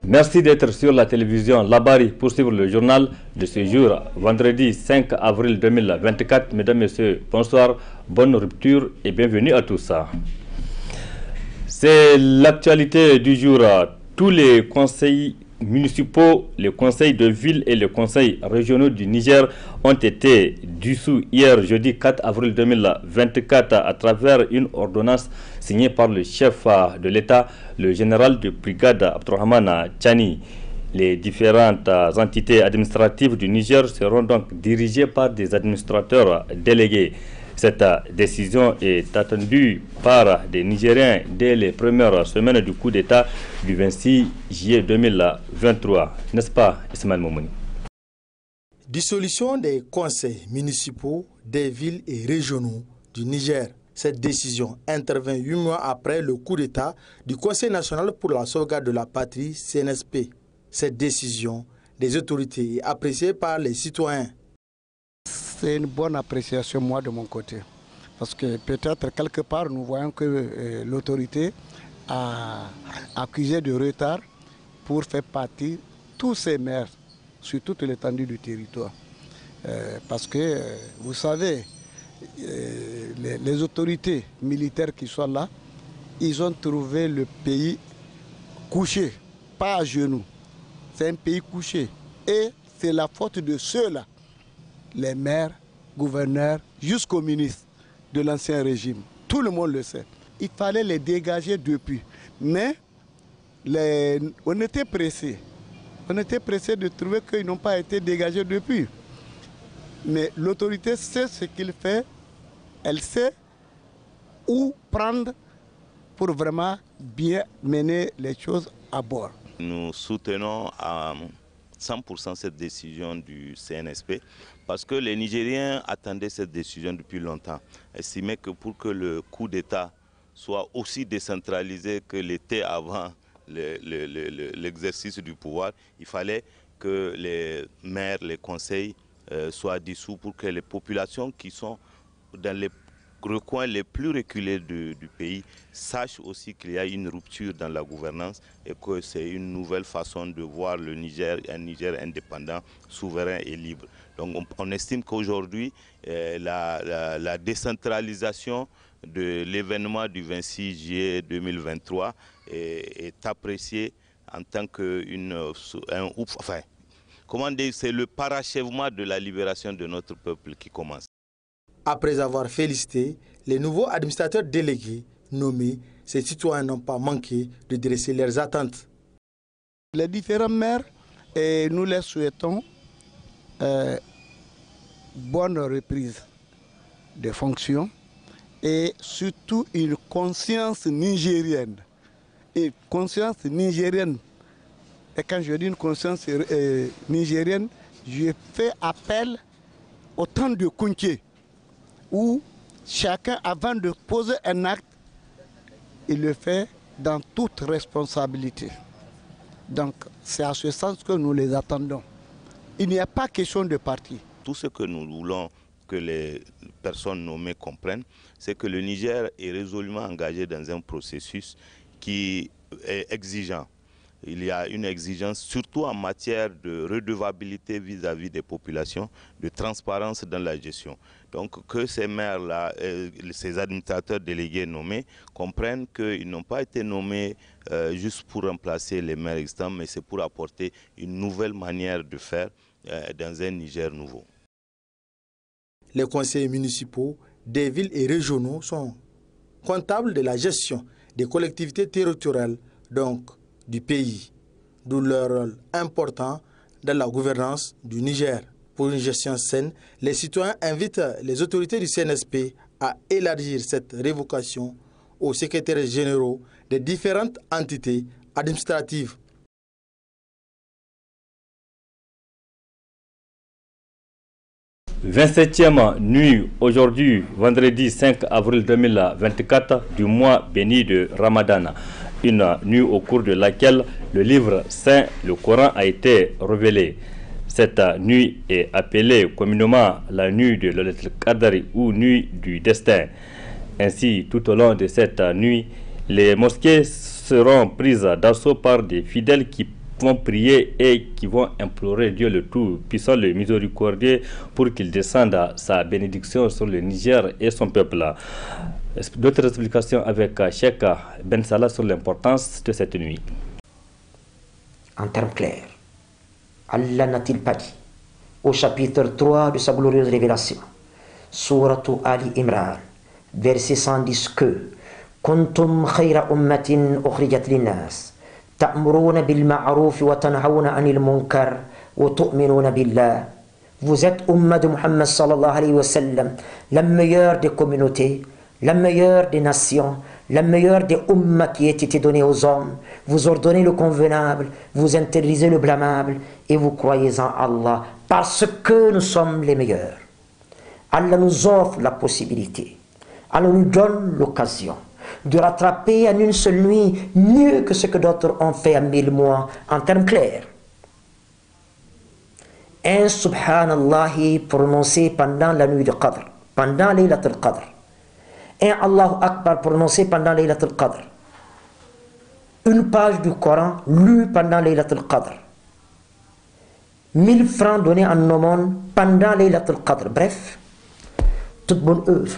Merci d'être sur la télévision Labari pour suivre le journal de ce jour, vendredi 5 avril 2024. Mesdames, Messieurs, bonsoir, bonne rupture et bienvenue à tous. C'est l'actualité du jour. Tous les conseils municipaux, les conseils de ville et les conseils régionaux du Niger ont été dissous hier, jeudi 4 avril 2024, à travers une ordonnance signée par le chef de l'État, le général de brigade Abdourahmane Tchani. Les différentes entités administratives du Niger seront donc dirigées par des administrateurs délégués. Cette décision est attendue par des Nigériens dès les premières semaines du coup d'État du 26 juillet 2023. N'est-ce pas, Ismaël Moumouni? Dissolution des conseils municipaux, des villes et régionaux du Niger. Cette décision intervient 8 mois après le coup d'État du Conseil national pour la sauvegarde de la patrie, CNSP. Cette décision des autorités est appréciée par les citoyens. C'est une bonne appréciation, moi, de mon côté. Parce que peut-être, quelque part, nous voyons que l'autorité a accusé de retard pour faire partie tous ces maires sur toute l'étendue du territoire. Parce que, vous savez, les autorités militaires qui sont là, ils ont trouvé le pays couché, pas à genoux. C'est un pays couché. Et c'est la faute de ceux-là, les maires, gouverneurs, jusqu'aux ministres de l'ancien régime. Tout le monde le sait. Il fallait les dégager depuis. Mais on était pressés. On était pressés de trouver qu'ils n'ont pas été dégagés depuis. Mais l'autorité sait ce qu'il fait. Elle sait où prendre pour vraiment bien mener les choses à bord. Nous soutenons à 100% cette décision du CNSP parce que les Nigériens attendaient cette décision depuis longtemps. Estimaient que pour que le coup d'État soit aussi décentralisé que l'était avant l'exercice du pouvoir, il fallait que les maires, les conseils soient dissous pour que les populations qui sont dans les recoins les plus reculés du pays sachent aussi qu'il y a une rupture dans la gouvernance et que c'est une nouvelle façon de voir le Niger, un Niger indépendant, souverain et libre. Donc on estime qu'aujourd'hui, la décentralisation de l'événement du 26 juillet 2023 est appréciée en tant que comment dire, c'est le parachèvement de la libération de notre peuple qui commence. Après avoir félicité les nouveaux administrateurs délégués nommés, ces citoyens n'ont pas manqué de dresser leurs attentes. Les différents maires, nous les souhaitons bonne reprise des fonctions et surtout une conscience nigérienne. Et conscience nigérienne, et quand je dis une conscience nigérienne, je fais appel au temps de Kounké, où chacun, avant de poser un acte, il le fait dans toute responsabilité. Donc, c'est à ce sens que nous les attendons. Il n'y a pas question de parti. Tout ce que nous voulons que les personnes nommées comprennent, c'est que le Niger est résolument engagé dans un processus qui est exigeant. Il y a une exigence, surtout en matière de redevabilité vis-à-vis des populations, de transparence dans la gestion. Donc que ces maires-là, ces administrateurs délégués nommés, comprennent qu'ils n'ont pas été nommés juste pour remplacer les maires existants, mais c'est pour apporter une nouvelle manière de faire dans un Niger nouveau. Les conseillers municipaux des villes et régionaux sont comptables de la gestion des collectivités territoriales, donc du pays, d'où leur rôle important dans la gouvernance du Niger. Pour une gestion saine, les citoyens invitent les autorités du CNSP à élargir cette révocation aux secrétaires généraux des différentes entités administratives. 27e nuit aujourd'hui, vendredi 5 avril 2024 du mois béni de Ramadan. Une nuit au cours de laquelle le livre saint, le Coran, a été révélé. Cette nuit est appelée communément la nuit de Laylatul Qadr ou nuit du destin. Ainsi, tout au long de cette nuit, les mosquées seront prises d'assaut par des fidèles qui vont prier et qui vont implorer Dieu le Tout-Puissant, le Miséricordieux, pour qu'il descende sa bénédiction sur le Niger et son peuple. D'autres explications avec Cheikh Ben Salah sur l'importance de cette nuit. En termes clairs, Allah n'a-t-il pas dit au chapitre 3 de sa glorieuse révélation, Sourate Ali Imran, verset 110 que Kuntum khayra ummatin ukhrijat linnas ta'muruna bil ma'ruf wa tanhauna 'anil munkar wa tu'minuna billah. Vous êtes umma de Muhammad sallallahu alayhi wa sallam, la meilleure des communautés, la meilleure des nations, la meilleure des ummas qui ait été donnée aux hommes. Vous ordonnez le convenable, vous interdisez le blâmable et vous croyez en Allah parce que nous sommes les meilleurs. Allah nous offre la possibilité, Allah nous donne l'occasion de rattraper en une seule nuit mieux que ce que d'autres ont fait en 1000 mois, en termes clairs. Un subhanallah prononcé pendant la nuit de Qadr, pendant Laylatul Qadr. Un Allahu Akbar prononcé pendant Laylatul Qadr. Une page du Coran lue pendant Laylatul Qadr. 1000 francs donnés en aumône pendant Laylatul Qadr. Bref, toute bonne œuvre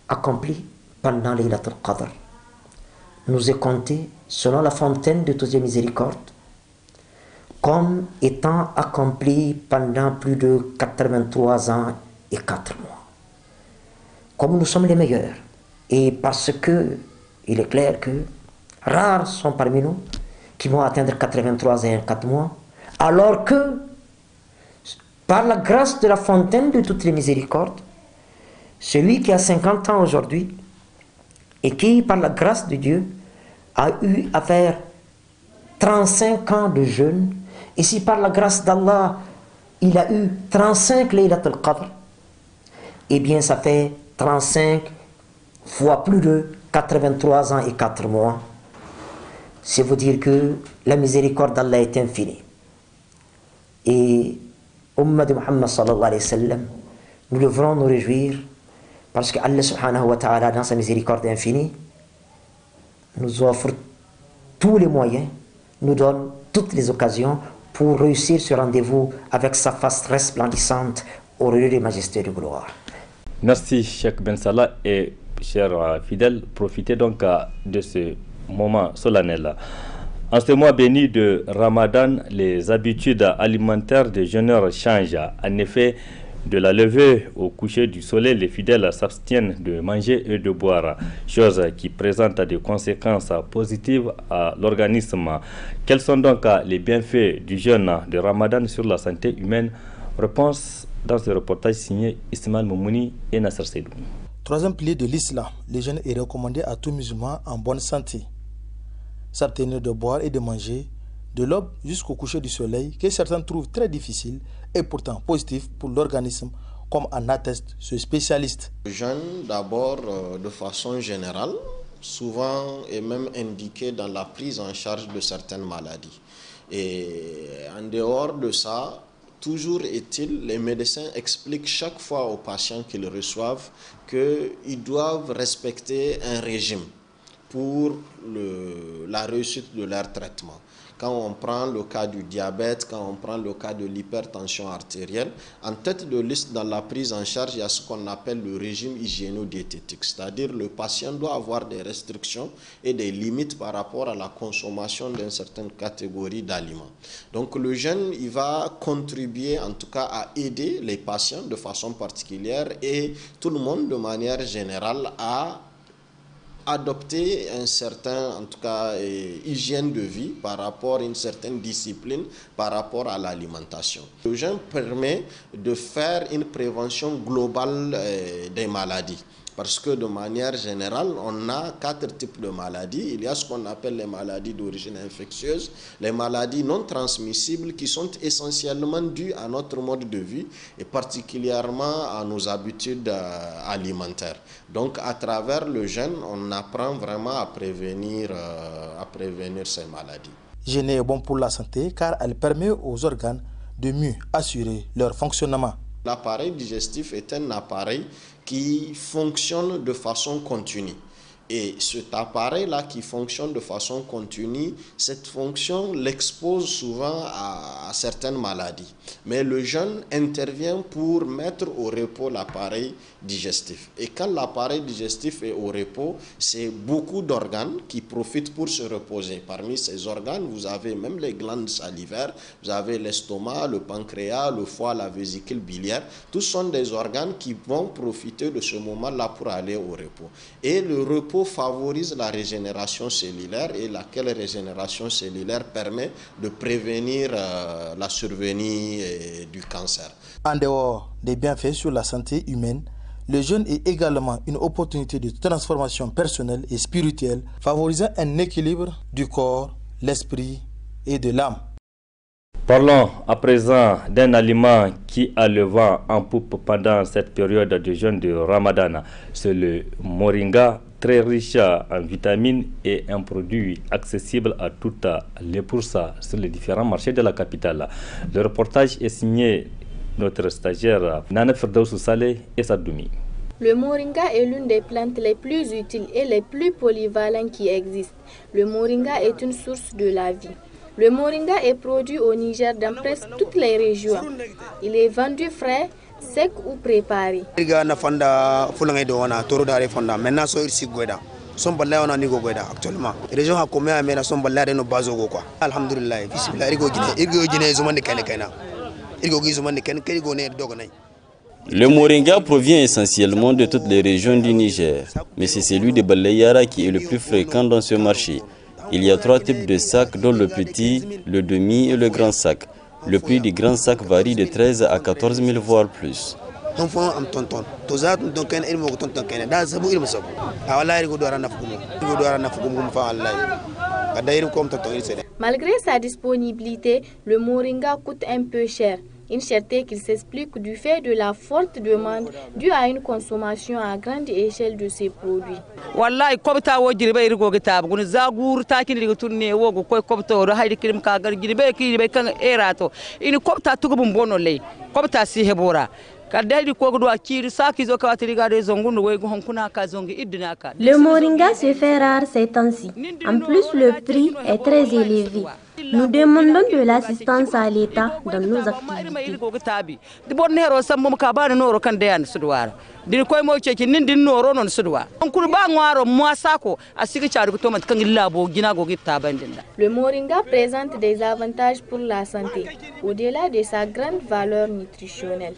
accomplie pendant Laylatul Qadr nous est comptée selon la fontaine de toutes les miséricordes comme étant accomplie pendant plus de 83 ans et 4 mois. Comme nous sommes les meilleurs, et parce que il est clair que rares sont parmi nous qui vont atteindre 83 ans et 4 mois, alors que par la grâce de la fontaine de toutes les miséricordes, celui qui a 50 ans aujourd'hui et qui, par la grâce de Dieu, a eu à faire 35 ans de jeûne, et si par la grâce d'Allah, il a eu 35 Laylatul Qadr, eh bien ça fait 35 fois plus de 83 ans et 4 mois. C'est vous dire que la miséricorde d'Allah est infinie. Et Ummah de Muhammad sallallahu alayhi wa sallam, nous devrons nous réjouir parce que Allah subhanahu wa ta'ala, dans sa miséricorde infinie, nous offre tous les moyens, nous donne toutes les occasions pour réussir ce rendez-vous avec sa face resplendissante au lieu des majestés de gloire. Merci Cheikh Ben Salah et chers fidèles, profitez donc de ce moment solennel. En ce mois béni de Ramadan, les habitudes alimentaires des jeûneurs changent. En effet, de la levée au coucher du soleil, les fidèles s'abstiennent de manger et de boire, chose qui présente des conséquences positives à l'organisme. Quels sont donc les bienfaits du jeûne de Ramadan sur la santé humaine? Réponse dans ce reportage signé Ismaël Moumouni et Nasser Seydou. Troisième pilier de l'islam, le jeûne est recommandé à tout musulman en bonne santé. S'abstenir de boire et de manger de l'aube jusqu'au coucher du soleil, que certains trouvent très difficile et pourtant positif pour l'organisme, comme en atteste ce spécialiste. Le jeûne, d'abord, de façon générale, souvent est même indiqué dans la prise en charge de certaines maladies. Et en dehors de ça, toujours est-il, les médecins expliquent chaque fois aux patients qu'ils reçoivent qu'ils doivent respecter un régime pour la réussite de leur traitement. Quand on prend le cas du diabète, quand on prend le cas de l'hypertension artérielle, en tête de liste dans la prise en charge, il y a ce qu'on appelle le régime hygiéno-diététique. C'est-à-dire le patient doit avoir des restrictions et des limites par rapport à la consommation d'une certaine catégorie d'aliments. Donc le jeûne, il va contribuer en tout cas à aider les patients de façon particulière et tout le monde de manière générale à adopter un certain, en tout cas, hygiène de vie par rapport à une certaine discipline par rapport à l'alimentation. Le jeûne permet de faire une prévention globale des maladies. Parce que de manière générale, on a 4 types de maladies. Il y a ce qu'on appelle les maladies d'origine infectieuse, les maladies non transmissibles qui sont essentiellement dues à notre mode de vie et particulièrement à nos habitudes alimentaires. Donc à travers le jeûne, on apprend vraiment à prévenir ces maladies. Jeûner est bon pour la santé car elle permet aux organes de mieux assurer leur fonctionnement. L'appareil digestif est un appareil qui fonctionne de façon continue. Et cet appareil-là qui fonctionne de façon continue, cette fonction l'expose souvent à certaines maladies. Mais le jeûne intervient pour mettre au repos l'appareil digestif. Et quand l'appareil digestif est au repos, c'est beaucoup d'organes qui profitent pour se reposer. Parmi ces organes, vous avez même les glandes salivaires, vous avez l'estomac, le pancréas, le foie, la vésicule biliaire. Tous sont des organes qui vont profiter de ce moment-là pour aller au repos. Et le repos favorise la régénération cellulaire et laquelle régénération cellulaire permet de prévenir la survenue du cancer. En dehors des bienfaits sur la santé humaine, le jeûne est également une opportunité de transformation personnelle et spirituelle, favorisant un équilibre du corps, l'esprit et de l'âme. Parlons à présent d'un aliment qui a le vent en poupe pendant cette période de jeûne de Ramadan. C'est le moringa, très riche en vitamines et un produit accessible à toutes les bourses sur les différents marchés de la capitale. Le reportage est signé notre stagiaire Nana Firdaussou Saleh et Sadoumi. Le moringa est l'une des plantes les plus utiles et les plus polyvalentes qui existent. Le moringa est une source de la vie. Le moringa est produit au Niger dans presque toutes les régions. Il est vendu frais, sec ou préparé. Le moringa provient essentiellement de toutes les régions du Niger, mais c'est celui de Balayara qui est le plus fréquent dans ce marché. Il y a 3 types de sacs, dont le petit, le demi et le grand sac. Le prix du grand sac varie de 13 à 14 000 voire plus. Malgré sa disponibilité, le moringa coûte un peu cher. Une cherté qui s'explique du fait de la forte demande due à une consommation à grande échelle de ces produits. Le moringa se fait rare ces temps-ci. En plus, le prix est très élevé. Nous demandons de l'assistance à l'État dans nos activités. Le moringa présente des avantages pour la santé, au-delà de sa grande valeur nutritionnelle.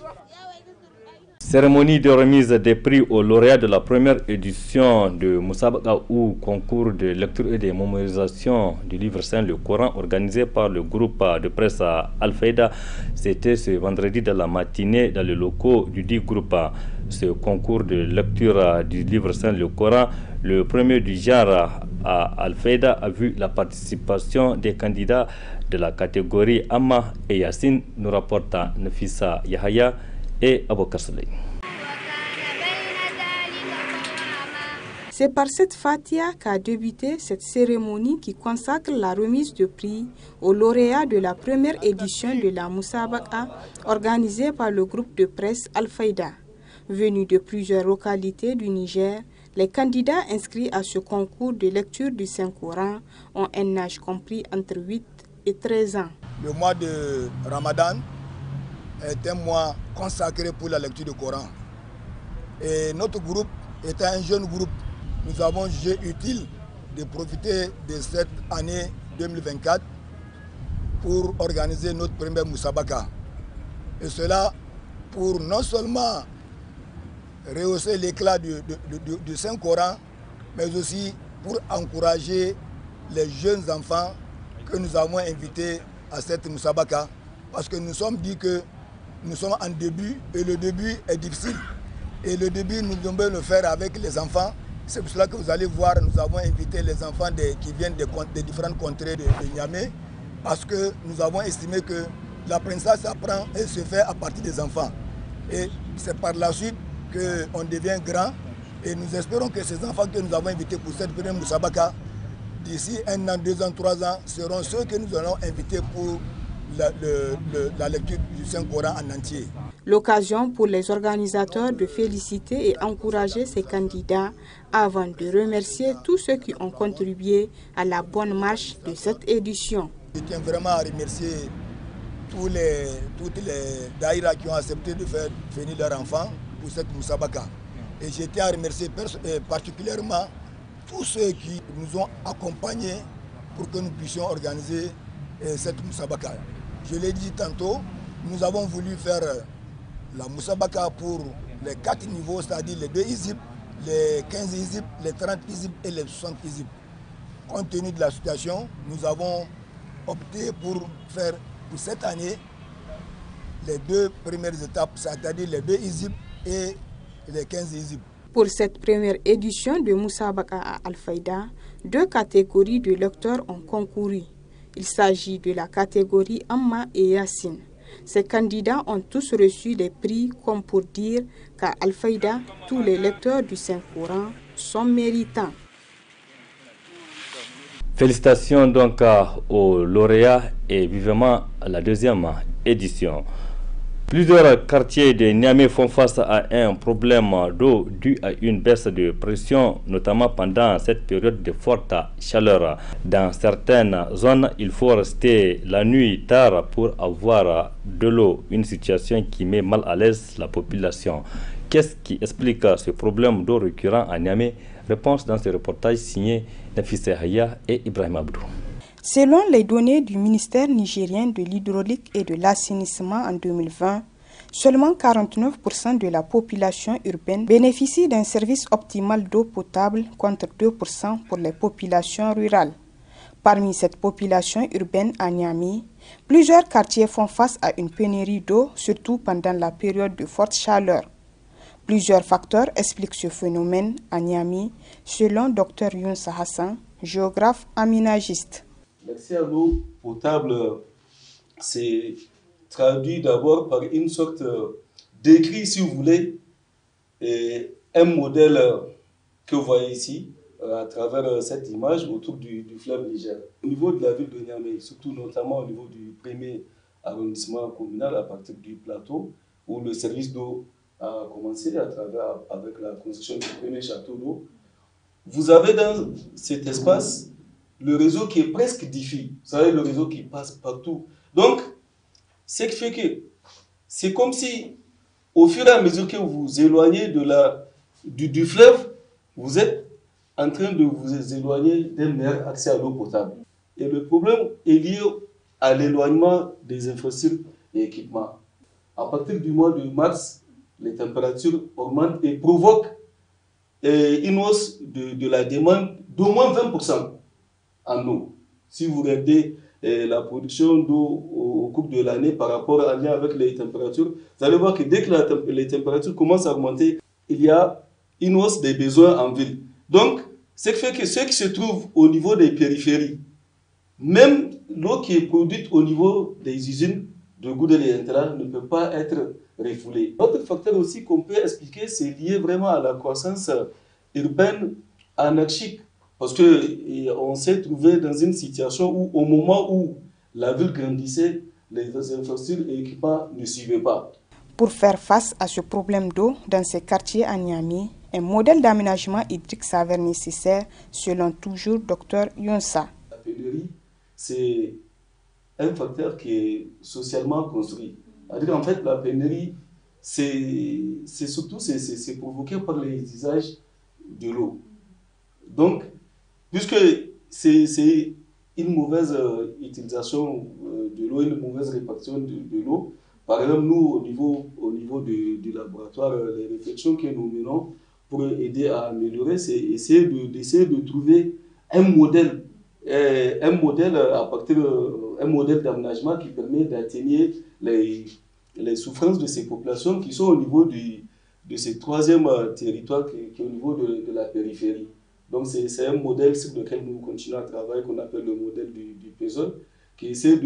Cérémonie de remise des prix aux lauréats de la première édition de Moussabaqa ou concours de lecture et de mémorisation du livre saint, le Coran, organisé par le groupe de presse Al-Faïda. C'était ce vendredi dans la matinée dans les locaux du dit groupe. Ce concours de lecture du livre saint, le Coran, le premier du genre à Al-Faïda, a vu la participation des candidats de la catégorie Amma et Yassine, nous rapporte Nafissa Yahaya et Aboukar Souley. C'est par cette fatia qu'a débuté cette cérémonie qui consacre la remise de prix aux lauréats de la première édition de la Moussabaqa organisée par le groupe de presse Al-Faïda. Venus de plusieurs localités du Niger, les candidats inscrits à ce concours de lecture du Saint-Coran ont un âge compris entre 8 et 13 ans. Le mois de Ramadan est un mois consacré pour la lecture du Coran. Et notre groupe étant un jeune groupe, nous avons jugé utile de profiter de cette année 2024 pour organiser notre première Moussabaqa. Et cela pour non seulement rehausser l'éclat du Saint-Coran, mais aussi pour encourager les jeunes enfants que nous avons invités à cette Moussabaqa. Parce que nous sommes dit que nous sommes en début et le début est difficile. Et le début, nous devons le faire avec les enfants. C'est pour cela que vous allez voir, nous avons invité les enfants qui viennent des différentes contrées de Niamey, parce que nous avons estimé que l'apprentissage s'apprend et se fait à partir des enfants. Et c'est par la suite qu'on devient grand. Et nous espérons que ces enfants que nous avons invités pour cette première Mousabaka, d'ici 1 an, 2 ans, 3 ans, seront ceux que nous allons inviter pour la lecture du Saint-Coran en entier. L'occasion pour les organisateurs de féliciter et encourager ces candidats avant de remercier tous ceux qui ont contribué à la bonne marche de cette édition. Je tiens vraiment à remercier toutes les daïras qui ont accepté de faire venir leurs enfants pour cette Mousabaka. Et je tiens à remercier particulièrement tous ceux qui nous ont accompagnés pour que nous puissions organiser cette Mousabaka. Je l'ai dit tantôt, nous avons voulu faire la Mousabaka pour les 4 niveaux, c'est-à-dire les 2 ISIP, les 15 ISIP, les 30 ISIP et les 60 ISIP. Compte tenu de la situation, nous avons opté pour faire pour cette année les 2 premières étapes, c'est-à-dire les 2 ISIP et les 15 ISIP. Pour cette première édition de Mousabaka à Al-Faïda, 2 catégories de lecteurs ont concouru. Il s'agit de la catégorie Amma et Yassine. Ces candidats ont tous reçu des prix comme pour dire qu'à Al-Faïda, tous les lecteurs du Saint-Coran sont méritants. Félicitations donc aux lauréats et vivement à la 2e édition. Plusieurs quartiers de Niamey font face à un problème d'eau dû à une baisse de pression, notamment pendant cette période de forte chaleur. Dans certaines zones, il faut rester la nuit tard pour avoir de l'eau, une situation qui met mal à l'aise la population. Qu'est-ce qui explique ce problème d'eau récurrent à Niamey? Réponse dans ce reportage signé Nafissa Haya et Ibrahim Abdou. Selon les données du ministère nigérien de l'hydraulique et de l'assainissement en 2020, seulement 49% de la population urbaine bénéficie d'un service optimal d'eau potable contre 2% pour les populations rurales. Parmi cette population urbaine à Niamey, plusieurs quartiers font face à une pénurie d'eau, surtout pendant la période de forte chaleur. Plusieurs facteurs expliquent ce phénomène à Niamey, selon Dr Younsa Hassan, géographe aménagiste. L'accès à l'eau potable, c'est traduit d'abord par une sorte d'écrit, si vous voulez, et un modèle que vous voyez ici, à travers cette image autour du fleuve Niger. Au niveau de la ville de Niamey, surtout notamment au niveau du premier arrondissement communal, à partir du plateau, où le service d'eau a commencé avec la construction du premier château d'eau, vous avez dans cet espace le réseau qui est presque diffus. Vous savez, le réseau qui passe partout. Donc, ce qui fait que c'est comme si, au fur et à mesure que vous vous éloignez du fleuve, vous êtes en train de vous éloigner d'un meilleur accès à l'eau potable. Et le problème est lié à l'éloignement des infrastructures et équipements. À partir du mois de mars, les températures augmentent et provoquent une hausse de la demande d'au moins 20% en eau. Si vous regardez la production d'eau au cours de l'année par rapport en lien avec les températures, vous allez voir que dès que les températures commencent à augmenter, il y a une hausse des besoins en ville. Donc, ce qui fait que ceux qui se trouvent au niveau des périphéries, même l'eau qui est produite au niveau des usines de Goudel et Intera ne peut pas être refoulée. Autre facteur aussi qu'on peut expliquer, c'est lié vraiment à la croissance urbaine anarchique. Parce qu'on s'est trouvé dans une situation où, au moment où la ville grandissait, les infrastructures et équipements ne suivaient pas. Pour faire face à ce problème d'eau dans ces quartiers à Niamey, un modèle d'aménagement hydrique s'avère nécessaire, selon toujours Dr Younsa. La pénurie, c'est un facteur qui est socialement construit. C'est-à-dire, en fait, la pénurie, c'est surtout provoqué par les usages de l'eau. Donc, puisque c'est une mauvaise utilisation de l'eau, une mauvaise répartition de l'eau, par exemple, nous, au niveau du laboratoire, les réflexions que nous menons pour aider à améliorer, c'est d'essayer de trouver un modèle d'aménagement qui permet d'atténuer les souffrances de ces populations qui sont au niveau ce troisième territoire qui est au niveau de la périphérie. Donc c'est un modèle sur lequel nous continuons à travailler, qu'on appelle le modèle du PESOL, qui essaie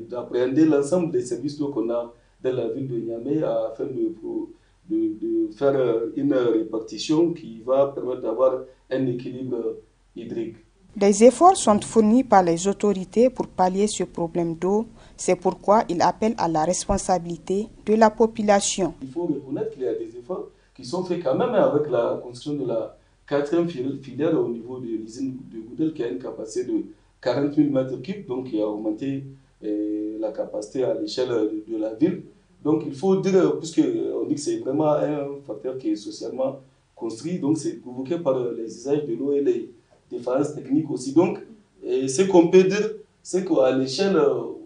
d'appréhender l'ensemble des services d'eau qu'on a dans la ville de Niamey afin de faire une répartition qui va permettre d'avoir un équilibre hydrique. Des efforts sont fournis par les autorités pour pallier ce problème d'eau. C'est pourquoi il appelle à la responsabilité de la population. Il faut reconnaître qu'il y a des efforts qui sont faits quand même avec la construction de la 4e filière au niveau de l'usine de Goudel qui a une capacité de 40 000 m3, donc qui a augmenté la capacité à l'échelle de la ville. Donc il faut dire, puisqu'on dit que c'est vraiment un facteur qui est socialement construit, donc c'est provoqué par les usages de l'eau et les différences techniques aussi. Donc ce qu'on peut dire, c'est qu'à l'échelle,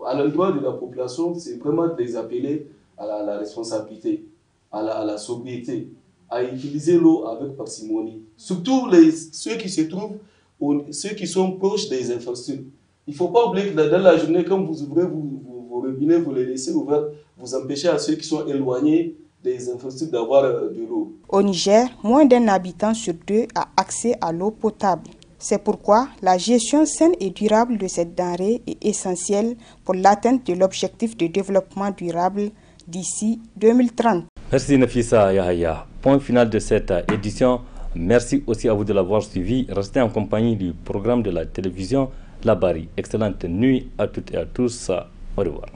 à l'endroit de la population, c'est vraiment de les appeler à la responsabilité, à la sobriété, à utiliser l'eau avec parcimonie. Surtout ceux qui se trouvent, ceux qui sont proches des infrastructures. Il ne faut pas oublier que dans la journée, quand vous ouvrez vos robinets, vous les laissez ouverts, vous empêchez à ceux qui sont éloignés des infrastructures d'avoir de l'eau. Au Niger, moins d'un habitant sur deux a accès à l'eau potable. C'est pourquoi la gestion saine et durable de cette denrée est essentielle pour l'atteinte de l'objectif de développement durable d'ici 2030. Merci Nafissa Yahaya. Point final de cette édition. Merci aussi à vous de l'avoir suivi. Restez en compagnie du programme de la télévision La Bari. Excellente nuit à toutes et à tous. Au revoir.